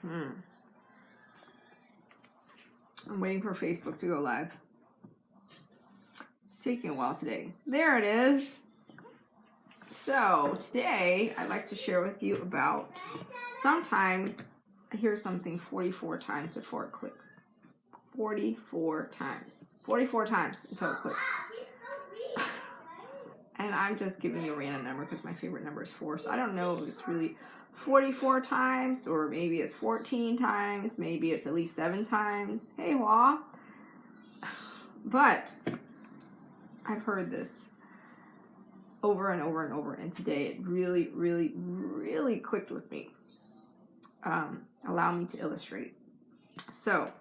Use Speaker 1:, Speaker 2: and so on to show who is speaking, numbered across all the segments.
Speaker 1: I'm waiting for Facebook to go live. It's taking a while today. There it is. So today I'd like to share with you about sometimes I hear something 44 times before it clicks. 44 times. 44 times until it clicks. And I'm just giving you a random number because my favorite number is 4. So I don't know if it's really 44 times or maybe it's 14 times. Maybe it's at least 7 times. Hey, Wah. But I've heard this over and over and over. And today it really, really, really clicked with me. Allow me to illustrate. So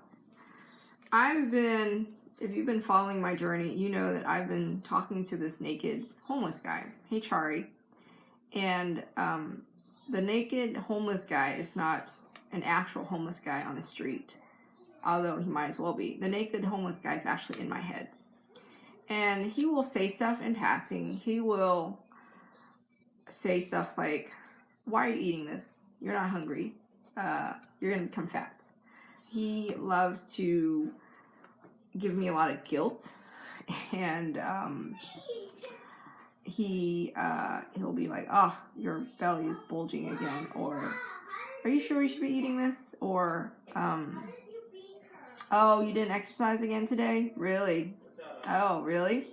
Speaker 1: if you've been following my journey, you know that I've been talking to this naked homeless guy. Hey, Chari. And the naked homeless guy is not an actual homeless guy on the street, although he might as well be. The naked homeless guy is actually in my head. And he will say stuff in passing. He will say stuff like, why are you eating this? You're not hungry. You're going to become fat. He loves to give me a lot of guilt, and he'll be like, oh, your belly is bulging again, or are you sure you should be eating this, or oh, you didn't exercise again today? Really? Oh, really?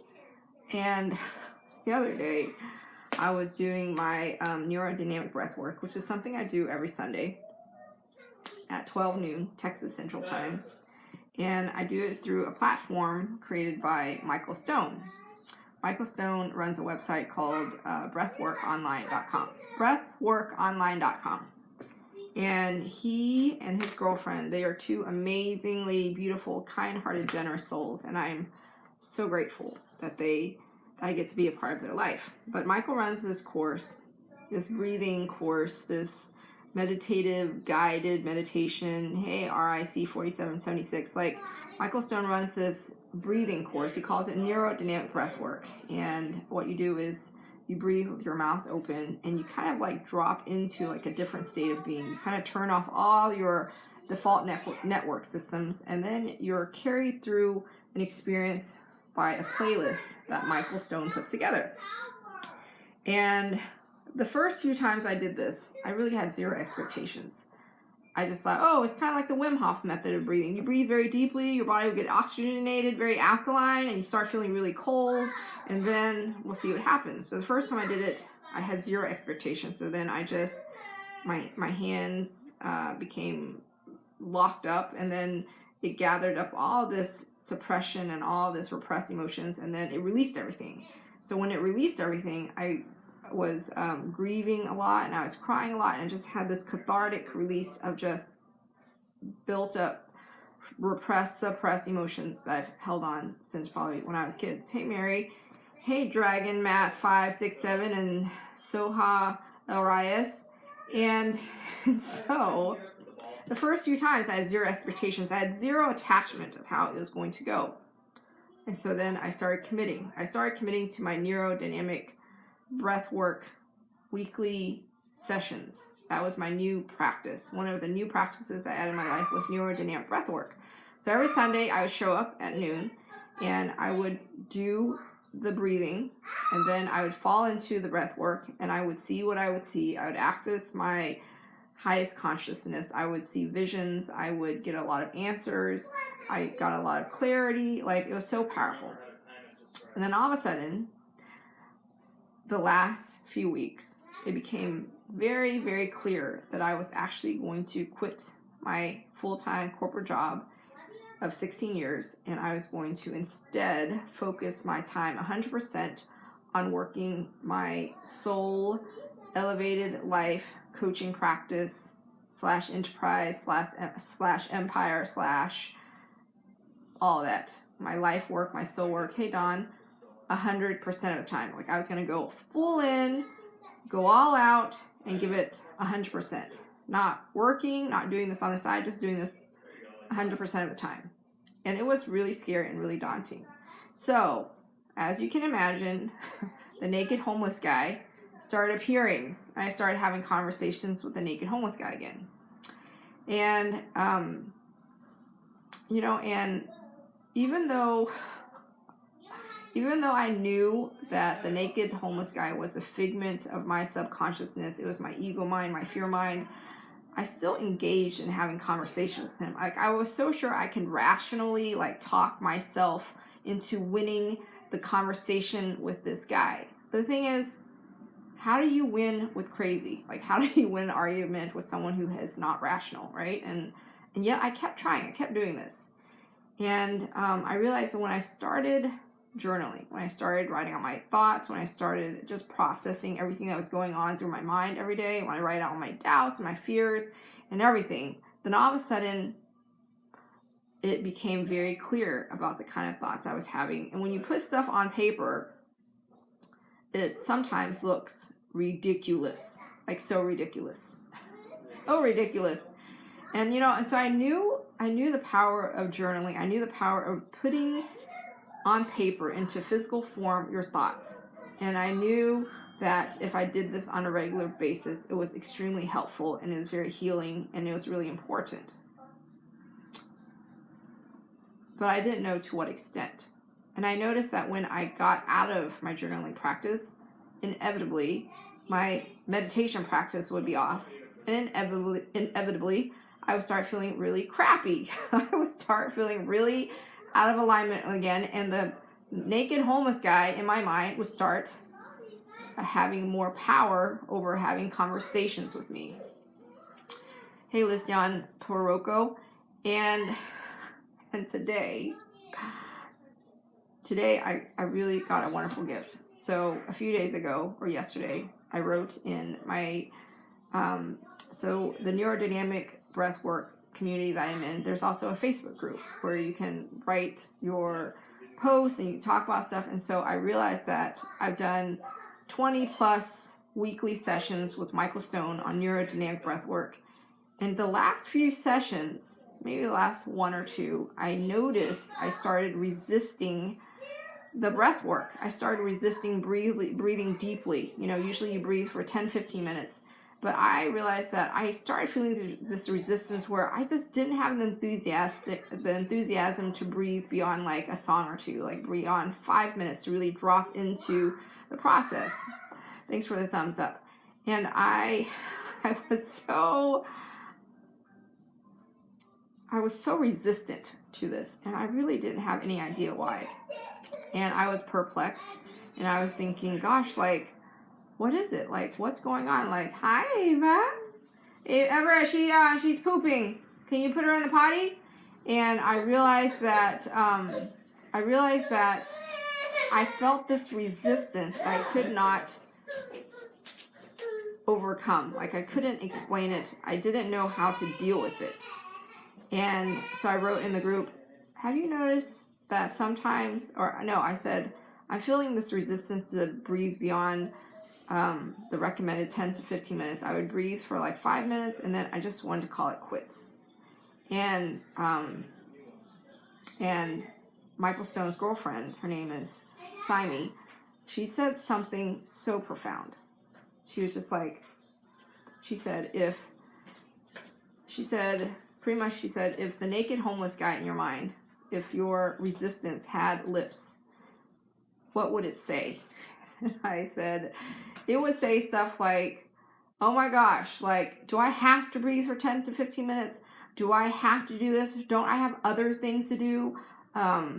Speaker 1: And the other day I was doing my neurodynamic breath work, which is something I do every Sunday at 12 noon Texas Central Time. And I do it through a platform created by Michael Stone. Michael Stone runs a website called breathworkonline.com. Breathworkonline.com. And he and his girlfriend, they are two amazingly beautiful, kind-hearted, generous souls. And I'm so grateful that I get to be a part of their life. But Michael runs this course, this breathing course, this meditative guided meditation. Hey, RIC 4776. Like, Michael Stone runs this breathing course. He calls it neurodynamic breath work. And what you do is you breathe with your mouth open and you kind of like drop into like a different state of being. You kind of turn off all your default network systems, and then you're carried through an experience by a playlist that Michael Stone put together. And the first few times I did this, I really had zero expectations. I just thought, oh, it's kind of like the Wim Hof method of breathing. You breathe very deeply, your body will get oxygenated, very alkaline, and you start feeling really cold, and then we'll see what happens. So the first time I did it, I had zero expectations. So then I just, my hands became locked up, and then it gathered up all this suppression and all this repressed emotions, and then it released everything. So when it released everything, I was grieving a lot, and I was crying a lot, and I just had this cathartic release of just built up, repressed, suppressed emotions that I've held on since probably when I was kids. Hey, Mary. Hey, Dragon, Mats 567, and Soha Elias. And so the first few times I had zero expectations. I had zero attachment of how it was going to go. And so then I started committing. I started committing to my neurodynamic breath work weekly sessions. That was my new practice. One of the new practices I added in my life was neurodynamic breath work. So every Sunday I would show up at noon and I would do the breathing, and then I would fall into the breath work and I would see what I would see. I would access my highest consciousness. I would see visions. I would get a lot of answers. I got a lot of clarity. Like, it was so powerful. And then all of a sudden, the last few weeks, it became very, very clear that I was actually going to quit my full-time corporate job of 16 years, and I was going to instead focus my time 100% on working my soul elevated life coaching practice / enterprise / empire / all that. My life work, my soul work. Hey, Dawn. 100% of the time. Like, I was going to go full in, go all out, and give it 100%. Not working, not doing this on the side, just doing this 100% of the time. And it was really scary and really daunting. So, as you can imagine, the naked homeless guy started appearing. And I started having conversations with the naked homeless guy again. And, you know, and even though I knew that the naked homeless guy was a figment of my subconsciousness, it was my ego mind, my fear mind, I still engaged in having conversations with him. Like, I was so sure I can rationally, like, talk myself into winning the conversation with this guy. But the thing is, how do you win with crazy? Like, how do you win an argument with someone who is not rational, right? And yet I kept trying. I kept doing this. And I realized that when I started journaling, when I started writing out my thoughts, when I started just processing everything that was going on through my mind every day, when I write out my doubts and my fears and everything, then all of a sudden it became very clear about the kind of thoughts I was having. And when you put stuff on paper, it sometimes looks ridiculous, like so ridiculous, so ridiculous. And, you know, and so I knew the power of journaling. I knew the power of putting on paper into physical form your thoughts. And I knew that if I did this on a regular basis, it was extremely helpful and it was very healing and it was really important. But I didn't know to what extent. And I noticed that when I got out of my journaling practice, inevitably, my meditation practice would be off. And inevitably, I would start feeling really crappy. I would start feeling really out of alignment again. And the naked homeless guy in my mind would start having more power over having conversations with me. Hey, Lisjan Poroko. And today I really got a wonderful gift. So a few days ago, or yesterday, I wrote in my, so the neurodynamic breathwork community that I'm in, there's also a Facebook group where you can write your posts and you talk about stuff. And so I realized that I've done 20 plus weekly sessions with Michael Stone on neurodynamic breathwork. And the last few sessions, maybe the last one or two, I noticed I started resisting the breath work. I started resisting breathing deeply. You know, usually you breathe for 10-15 minutes. But I realized that I started feeling this resistance where I just didn't have the enthusiasm to breathe beyond like a song or two, like beyond 5 minutes to really drop into the process. Thanks for the thumbs up. And I was so resistant to this, and I really didn't have any idea why. And I was perplexed, and I was thinking, gosh, like, what is it? Like, what's going on? Like, hi, Ava. Eva, she's pooping. Can you put her in the potty? And I realized that I felt this resistance that I could not overcome. Like, I couldn't explain it. I didn't know how to deal with it. And so I wrote in the group, have you noticed that sometimes, or no, I said, I'm feeling this resistance to breathe beyond the recommended 10 to 15 minutes. I would breathe for like 5 minutes and then I just wanted to call it quits. And Michael Stone's girlfriend, her name is Simi, she said something so profound. She was just like, she said, if the naked homeless guy in your mind, if your resistance had lips, what would it say? And I said, it would say stuff like, oh my gosh, like, do I have to breathe for 10 to 15 minutes? Do I have to do this? Don't I have other things to do? Why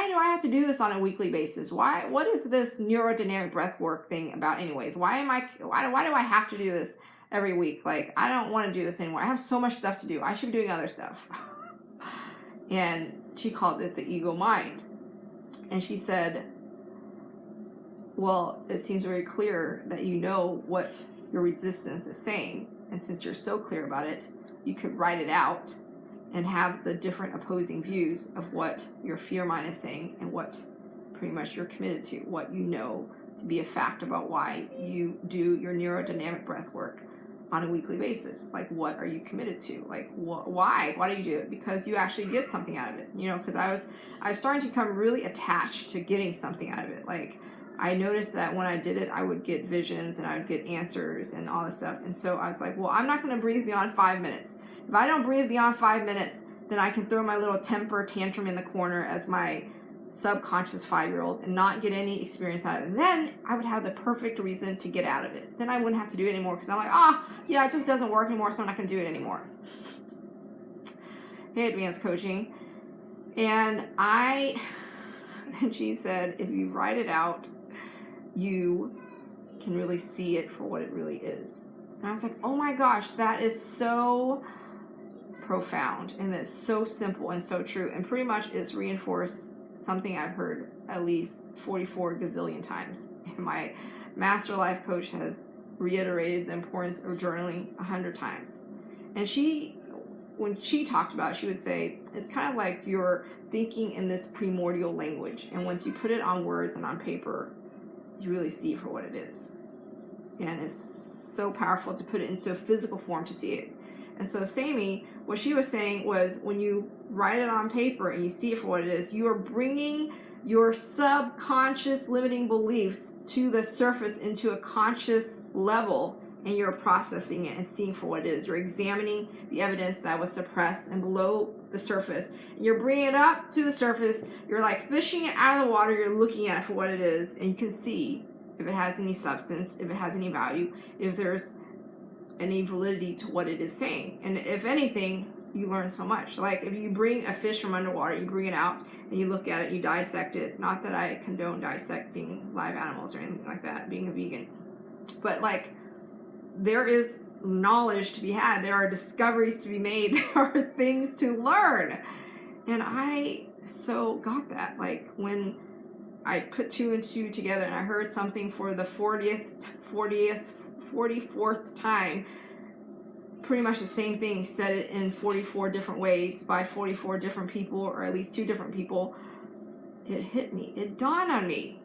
Speaker 1: do I have to do this on a weekly basis? What is this neurodynamic breath work thing about anyways? Why do I have to do this every week? Like, I don't want to do this anymore. I have so much stuff to do. I should be doing other stuff. And she called it the ego mind. And she said, well, it seems very clear that you know what your resistance is saying. And since you're so clear about it, you could write it out and have the different opposing views of what your fear mind is saying and what pretty much you're committed to, what you know to be a fact about why you do your neurodynamic breath work on a weekly basis. Like, what are you committed to? Like, why do you do it? Because you actually get something out of it, because I was starting to become really attached to getting something out of it. Like, I noticed that when I did it, I would get visions and I would get answers and all this stuff. And so I was like, well, I'm not going to breathe beyond 5 minutes. If I don't breathe beyond 5 minutes, then I can throw my little temper tantrum in the corner as my subconscious 5-year-old and not get any experience out of it. And then I would have the perfect reason to get out of it. Then I wouldn't have to do it anymore because I'm like, yeah, it just doesn't work anymore, so I'm not going to do it anymore. Hey, advanced coaching. And she said, if you write it out, you can really see it for what it really is. And I was like, oh my gosh, that is so profound and that's so simple and so true. And pretty much it's reinforced something I've heard at least 44 gazillion times. And my master life coach has reiterated the importance of journaling 100 times. And when she talked about it, she would say, it's kind of like you're thinking in this primordial language. And once you put it on words and on paper, you really see it for what it is. And it's so powerful to put it into a physical form to see it. And so Sammy, what she was saying was when you write it on paper and you see it for what it is, you are bringing your subconscious limiting beliefs to the surface into a conscious level, and you're processing it and seeing for what it is. You're examining the evidence that was suppressed and below the surface. And you're bringing it up to the surface. You're like fishing it out of the water. You're looking at it for what it is, and you can see if it has any substance, if it has any value, if there's any validity to what it is saying. And if anything, you learn so much. Like if you bring a fish from underwater, you bring it out and you look at it, you dissect it. Not that I condone dissecting live animals or anything like that, being a vegan. But like there is knowledge to be had. There are discoveries to be made. There are things to learn. And I so got that. Like when I put 2 and 2 together and I heard something for the 44th time, pretty much the same thing, said it in 44 different ways by 44 different people, or at least 2 different people, it hit me. It dawned on me.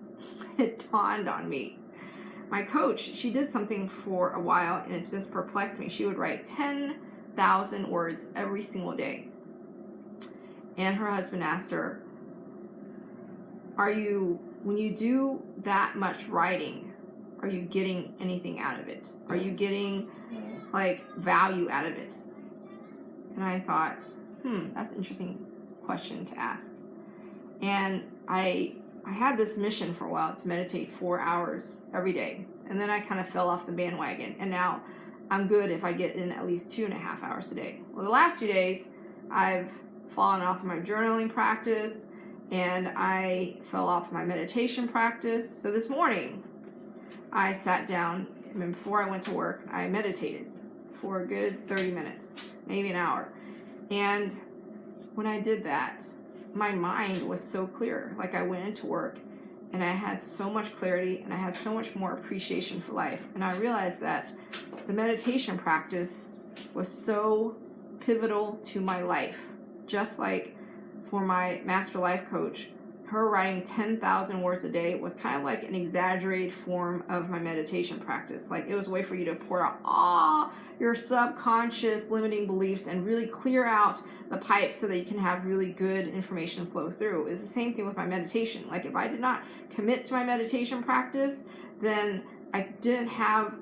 Speaker 1: It dawned on me. My coach, she did something for a while and it just perplexed me. She would write 10,000 words every single day. And her husband asked her, when you do that much writing, are you getting anything out of it? Are you getting like value out of it? And I thought, that's an interesting question to ask. And I had this mission for a while to meditate 4 hours every day. And then I kind of fell off the bandwagon. And now I'm good if I get in at least 2.5 hours a day. Well, the last few days, I've fallen off my journaling practice and I fell off my meditation practice. So this morning, I sat down, and before I went to work, I meditated for a good 30 minutes, maybe an hour. And when I did that, my mind was so clear. Like I went into work and I had so much clarity and I had so much more appreciation for life. And I realized that the meditation practice was so pivotal to my life. Just like for my master life coach, her writing 10,000 words a day was kind of like an exaggerated form of my meditation practice. Like it was a way for you to pour out all your subconscious limiting beliefs and really clear out the pipes so that you can have really good information flow through. It's the same thing with my meditation. Like if I did not commit to my meditation practice, then I didn't have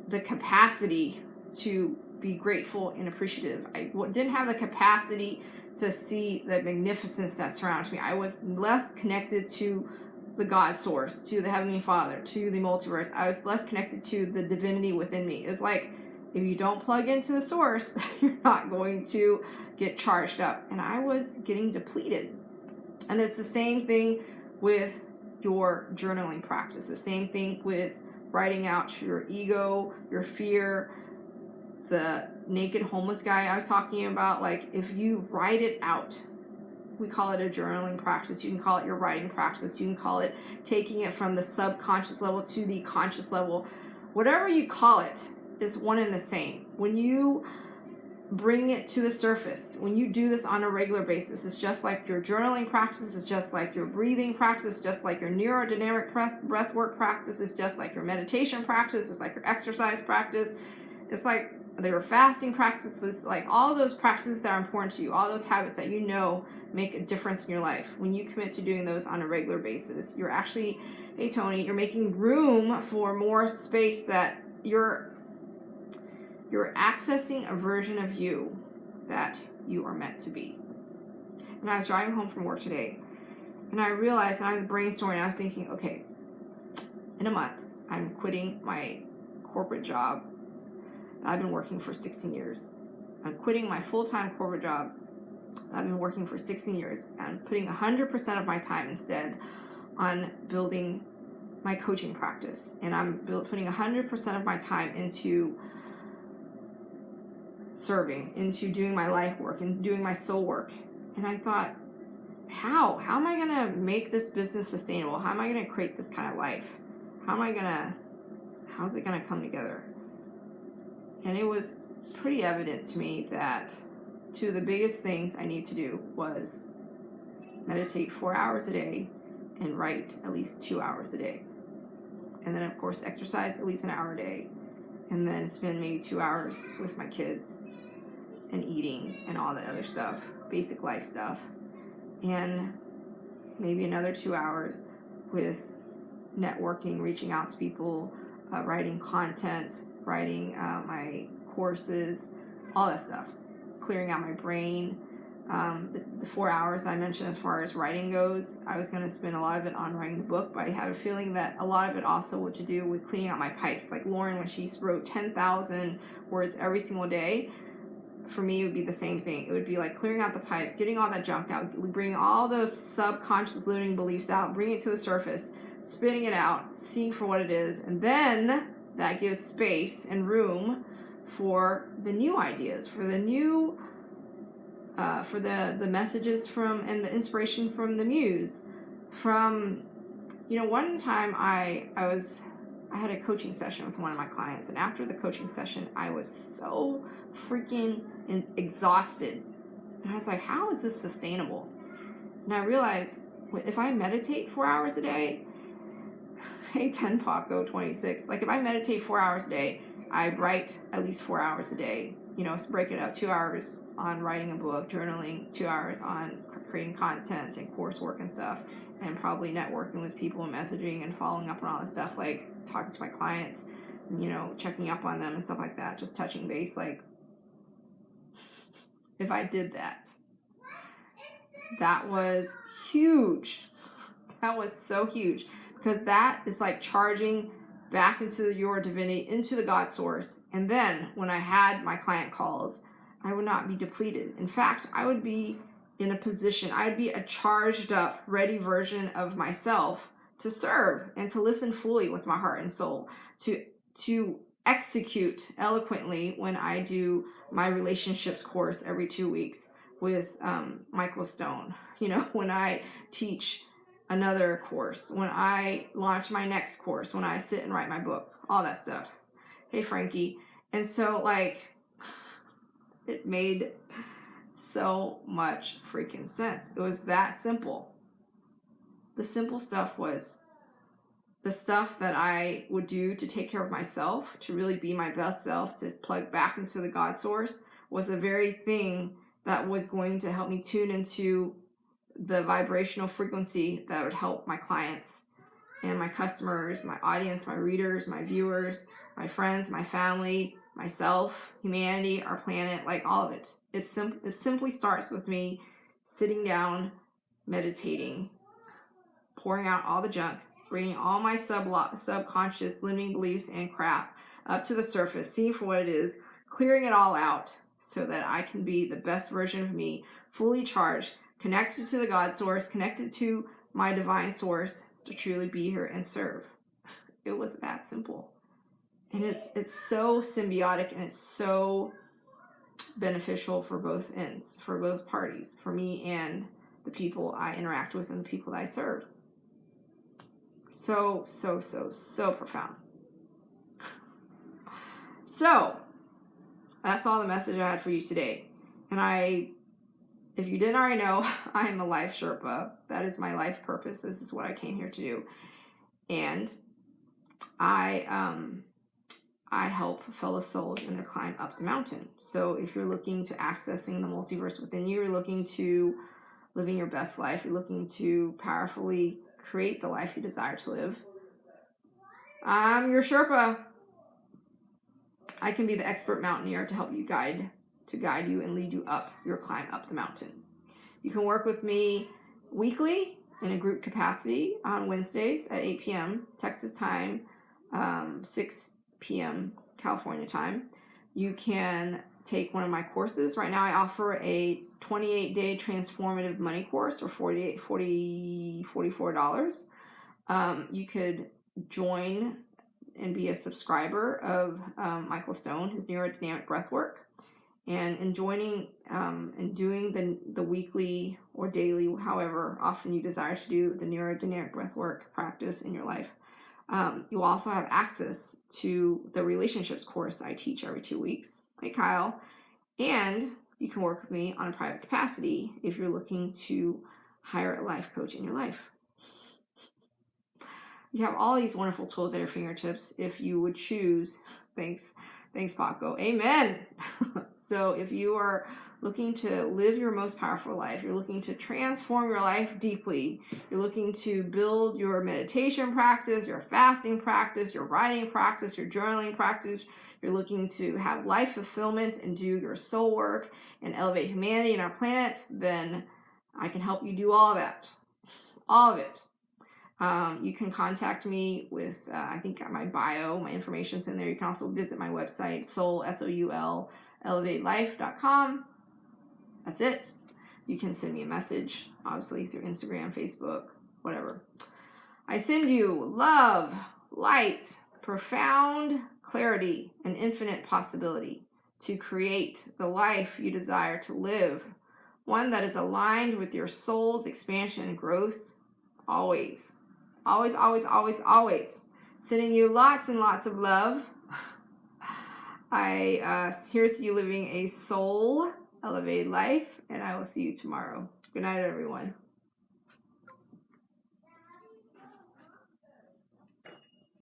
Speaker 1: the capacity to be grateful and appreciative. I didn't have the capacity to see the magnificence that surrounds me. I was less connected to the God source, to the Heavenly Father, to the multiverse. I was less connected to the divinity within me. It was like, if you don't plug into the source, you're not going to get charged up. And I was getting depleted. And it's the same thing with your journaling practice. The same thing with writing out your ego, your fear, the naked homeless guy I was talking about. Like if you write it out, we call it a journaling practice. You can call it your writing practice. You can call it taking it from the subconscious level to the conscious level. Whatever you call it is one and the same. When you bring it to the surface, when you do this on a regular basis, it's just like your journaling practice, it's just like your breathing practice, just like your neurodynamic breath work practice, it's just like your meditation practice, it's like your exercise practice, it's like there are fasting practices, like all those practices that are important to you, all those habits that you know make a difference in your life, when you commit to doing those on a regular basis, you're actually, hey Tony, you're making room for more space that you're accessing a version of you that you are meant to be. And I was driving home from work today, and I realized, and I was brainstorming, I was thinking, okay, in a month, I'm quitting my corporate job. I've been working for 16 years. I'm quitting my full-time corporate job. I've been working for 16 years. I'm putting 100% of my time instead on building my coaching practice. And I'm putting 100% of my time into serving, into doing my life work and doing my soul work. And I thought, how am I going to make this business sustainable? How am I going to create this kind of life? How's it going to come together? And it was pretty evident to me that two of the biggest things I need to do was meditate 4 hours a day and write at least 2 hours a day. And then, of course, exercise at least an hour a day. And then spend maybe 2 hours with my kids and eating and all that other stuff, basic life stuff. And maybe another 2 hours with networking, reaching out to people, writing content, writing my courses, all that stuff, clearing out my brain. The 4 hours I mentioned as far as writing goes, I was going to spend a lot of it on writing the book, but I have a feeling that a lot of it also would to do with cleaning out my pipes. Like Lauren, when she wrote 10,000 words every single day, for me, it would be the same thing. It would be like clearing out the pipes, getting all that junk out, bringing all those subconscious limiting beliefs out, bringing it to the surface, spitting it out, seeing for what it is, and then that gives space and room for the new ideas, for the new, for the messages from and the inspiration from the muse. From, one time I had a coaching session with one of my clients, and after the coaching session, I was so freaking exhausted, and I was like, how is this sustainable? And I realized, if I meditate 4 hours a day, hey, 10 Paco 26, like if I meditate 4 hours a day, I write at least 4 hours a day, break it up, 2 hours on writing a book, journaling, 2 hours on creating content and coursework and stuff, and probably networking with people and messaging and following up on all this stuff, like talking to my clients, checking up on them and stuff like that, just touching base. Like, if I did that, that was huge. That was so huge, because that is like charging back into your divinity, into the God source. And then when I had my client calls, I would not be depleted. In fact, I would be in a position, I'd be a charged up, ready version of myself to serve and to listen fully with my heart and soul, to execute eloquently when I do my relationships course every 2 weeks with Michael Stone, when I teach another course, when I launch my next course, when I sit and write my book, all that stuff. Hey, Frankie. And so, it made so much freaking sense. It was that simple. The simple stuff was the stuff that I would do to take care of myself, to really be my best self, to plug back into the God source, was the very thing that was going to help me tune into the vibrational frequency that would help my clients and my customers, my audience, my readers, my viewers, my friends, my family, myself, humanity, our planet, like all of it. It simply starts with me sitting down, meditating, pouring out all the junk, bringing all my subconscious limiting beliefs and crap up to the surface, seeing for what it is, clearing it all out so that I can be the best version of me, fully charged, connected to the God source, connected to my divine source, to truly be here and serve. It was that simple. And it's so symbiotic, and it's so beneficial for both ends, for both parties, for me and the people I interact with and the people that I serve. So profound. So that's all the message I had for you today. And if you didn't already know, I am a life Sherpa. That is my life purpose. This is what I came here to do. And I help fellow souls in their climb up the mountain. So if you're looking to accessing the multiverse within you, you're looking to living your best life, you're looking to powerfully create the life you desire to live, I'm your Sherpa. I can be the expert mountaineer to help you guide you and lead you up your climb up the mountain. You can work with me weekly in a group capacity on Wednesdays at 8 p.m. Texas time, 6 p.m. California time. You can take one of my courses. Right now I offer a 28-day transformative money course for $44. You could join and be a subscriber of Michael Stone, his neurodynamic breathwork. And in joining and doing the weekly or daily, however often you desire to do the neurodynamic breathwork practice in your life, you also have access to the relationships course I teach every 2 weeks. Hey, Kyle. And you can work with me on a private capacity if you're looking to hire a life coach in your life. You have all these wonderful tools at your fingertips if you would choose. Thanks, Paco. Amen. So if you are looking to live your most powerful life, you're looking to transform your life deeply, you're looking to build your meditation practice, your fasting practice, your writing practice, your journaling practice, you're looking to have life fulfillment and do your soul work and elevate humanity and our planet, then I can help you do all of that. All of it. You can contact me with, I think my bio, my information's in there. You can also visit my website, soul, S-O-U-L, elevatelife.com. That's it. You can send me a message, obviously through Instagram, Facebook, whatever. I send you love, light, profound clarity, and infinite possibility to create the life you desire to live, one that is aligned with your soul's expansion and growth, always. Always, always, always, always. Sending you lots and lots of love. Here's to you living a soul elevated life, and I will see you tomorrow. Good night, everyone.